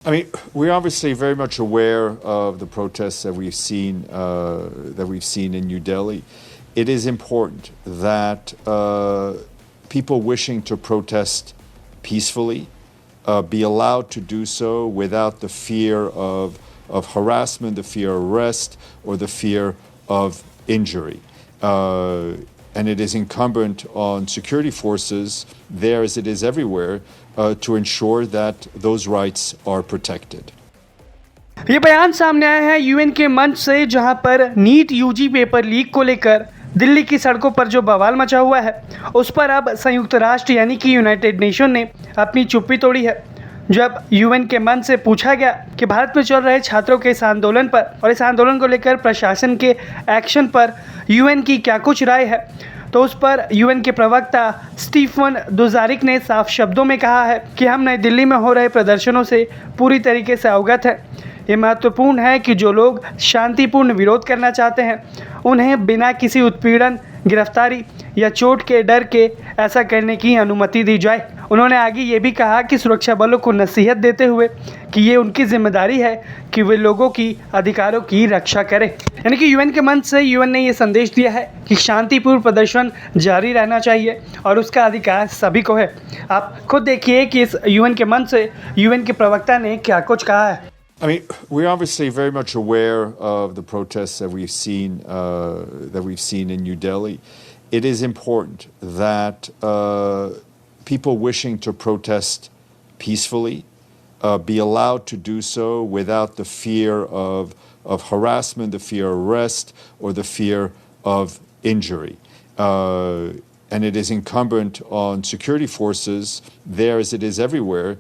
I mean, we're obviously very much aware of the protests that we've seen in New Delhi. It is important that people wishing to protest peacefully be allowed to do so without the fear of harassment, the fear of arrest, or the fear of injury. And it is incumbent on security forces there, as it is everywhere, to ensure that those rights are protected. ये बयान सामने आया है UN के मंच से, जहां पर नीट यूजी पेपर लीक को लेकर दिल्ली की सड़कों पर जो बवाल मचा हुआ है, उस पर अब संयुक्त राष्ट्र यानी कि यूनाइटेड नेशन ने अपनी चुप्पी तोड़ी है। जब यूएन के मंच से पूछा गया कि भारत में चल रहे छात्रों के इस आंदोलन पर और इस आंदोलन को लेकर प्रशासन के एक्शन पर यूएन की क्या कुछ राय है, तो उस पर यूएन के प्रवक्ता स्टीफन दुजारिक ने साफ शब्दों में कहा है कि हम नई दिल्ली में हो रहे प्रदर्शनों से पूरी तरीके से अवगत हैं। ये महत्वपूर्ण है कि जो लोग शांतिपूर्ण विरोध करना चाहते हैं, उन्हें बिना किसी उत्पीड़न, गिरफ्तारी या चोट के डर के ऐसा करने की अनुमति दी जाए। उन्होंने आगे ये भी कहा कि सुरक्षा बलों को नसीहत देते हुए कि ये उनकी जिम्मेदारी है कि वे लोगों की अधिकारों की रक्षा करें। यानी कि यूएन के मंच से यूएन ने ये संदेश दिया है कि शांतिपूर्ण प्रदर्शन जारी रहना चाहिए और उसका अधिकार सभी को है। आप खुद देखिए कि इस यूएन के मंच से यूएन के प्रवक्ता ने क्या कुछ कहा है। I mean, we're obviously very much aware of the protests that we've seen in New Delhi. It is important that people wishing to protest peacefully be allowed to do so without the fear of harassment, the fear of arrest, or the fear of injury. And it is incumbent on security forces there, as it is everywhere,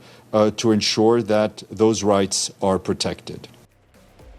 to ensure that those rights are protected.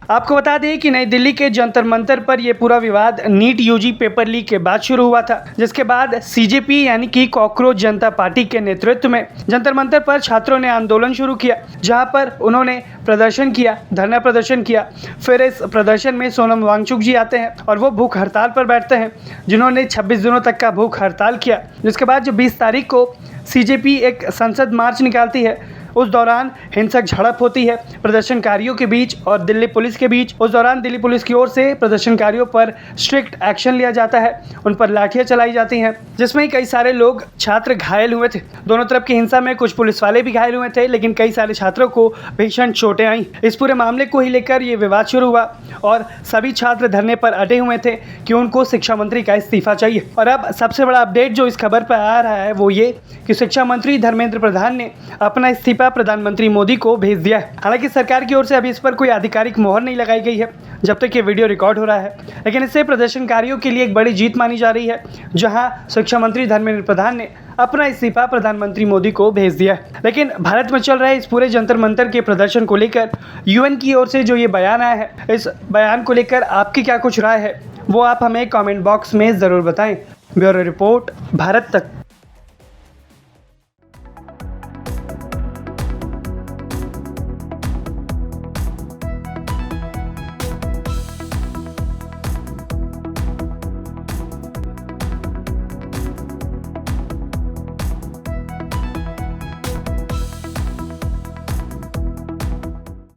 आपको बता दें कि नई दिल्ली के जंतर मंतर पर यह पूरा विवाद नीट यूजी पेपर लीक के बाद शुरू हुआ था, जिसके बाद सीजेपी यानी कि कॉकरोच जनता पार्टी के नेतृत्व में जंतर मंतर पर छात्रों ने आंदोलन शुरू किया, जहां पर उन्होंने प्रदर्शन किया, धरना प्रदर्शन किया। फिर इस प्रदर्शन में सोनम वांगचुक जी आते हैं और वो भूख हड़ताल पर बैठते हैं, जिन्होंने 26 दिनों तक का भूख हड़ताल किया। जिसके बाद जो 20 तारीख को सीजेपी एक संसद मार्च निकालती है, उस दौरान हिंसक झड़प होती है प्रदर्शनकारियों के बीच और दिल्ली पुलिस के बीच। उस दौरान दिल्ली पुलिस की ओर से प्रदर्शनकारियों पर स्ट्रिक्ट एक्शन लिया जाता है, उन पर लाठियां चलाई जाती हैं, जिसमें कई सारे लोग छात्र घायल हुए थे। दोनों तरफ की हिंसा में कुछ पुलिस वाले भी घायल हुए थे, लेकिन कई सारे छात्रों को भीषण चोटें आई। इस पूरे मामले को ही लेकर ये विवाद शुरू हुआ और सभी छात्र धरने पर अड़े हुए थे कि उनको शिक्षा मंत्री का इस्तीफा चाहिए। और अब सबसे बड़ा अपडेट जो इस खबर पर आ रहा है वो ये कि शिक्षा मंत्री धर्मेंद्र प्रधान ने अपना इस्तीफा प्रधानमंत्री मोदी को भेज दिया है। हालांकि सरकार की ओर से अभी इस पर कोई आधिकारिक मोहर नहीं लगाई गई है जब तक ये वीडियो रिकॉर्ड हो रहा है, लेकिन इससे प्रदर्शनकारियों के लिए एक बड़ी जीत मानी जा रही है, जहां शिक्षा मंत्री धर्मेंद्र प्रधान ने अपना इस्तीफा प्रधानमंत्री मोदी को भेज दिया है। लेकिन भारत में चल रहे इस पूरे जंतर मंतर के प्रदर्शन को लेकर यूएन की ओर से जो ये बयान आया है, इस बयान को लेकर आपकी क्या कुछ राय है, वो आप हमें कॉमेंट बॉक्स में ज़रूर बताएं। ब्यूरो रिपोर्ट, भारत तक।